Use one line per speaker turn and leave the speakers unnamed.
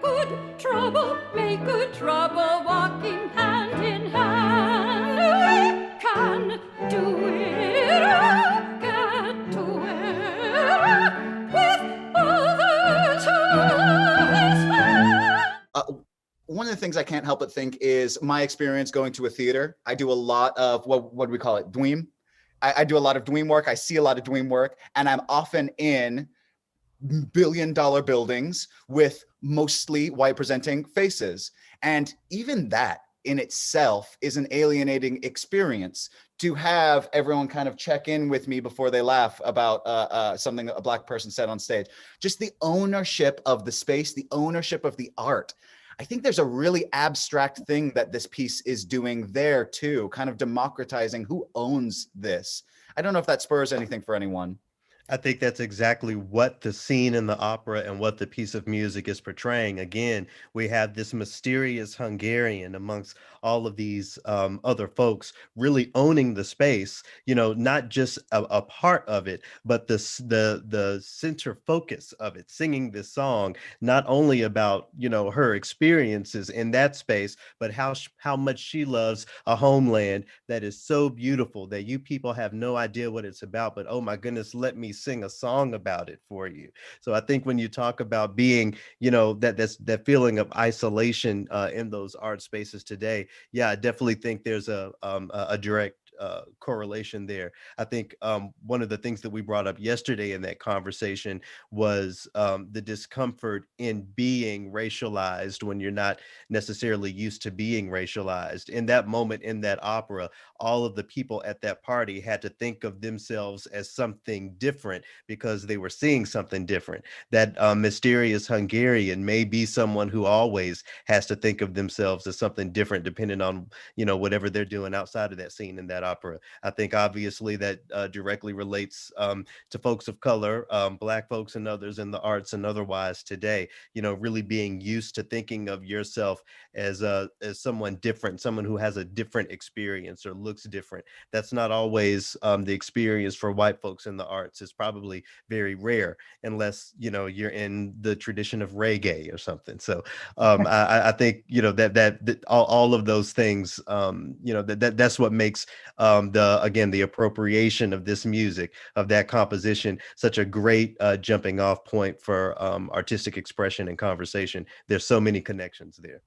good trouble, make good trouble, walking hand in hand. We can do it, get to it with others who is fun.
One of the things I can't help but think is my experience going to a theater. I do a lot of what do we call it? Dweem. I do a lot of Dweem work. I see a lot of Dweem work, and I'm often in billion-dollar buildings with mostly white presenting faces. And even that in itself is an alienating experience, to have everyone kind of check in with me before they laugh about something a Black person said on stage. Just the ownership of the space, the ownership of the art. I think there's a really abstract thing that this piece is doing there too, kind of democratizing who owns this. I don't know if that spurs anything for anyone.
I think that's exactly what the scene in the opera and what the piece of music is portraying. Again, we have this mysterious Hungarian amongst all of these other folks really owning the space, you know, not just a part of it, but the center focus of it, singing this song, not only about, you know, her experiences in that space, but how much she loves a homeland that is so beautiful that you people have no idea what it's about, but oh my goodness, let me sing a song about it for you. So I think when you talk about being, you know, that feeling of isolation in those art spaces today, yeah, I definitely think there's a direct correlation there. I think one of the things that we brought up yesterday in that conversation was the discomfort in being racialized when you're not necessarily used to being racialized. In that moment in that opera, all of the people at that party had to think of themselves as something different because they were seeing something different. That mysterious Hungarian may be someone who always has to think of themselves as something different depending on, you know, whatever they're doing outside of that scene in that opera. I think obviously that directly relates to folks of color, Black folks and others in the arts and otherwise today, you know, really being used to thinking of yourself as someone different, someone who has a different experience or looks different. That's not always the experience for white folks in the arts. It's probably very rare unless, you know, you're in the tradition of reggae or something. So I think, you know, that all of those things, you know, that's what makes the appropriation of this music, of that composition, such a great jumping off point for artistic expression and conversation. There's so many connections there.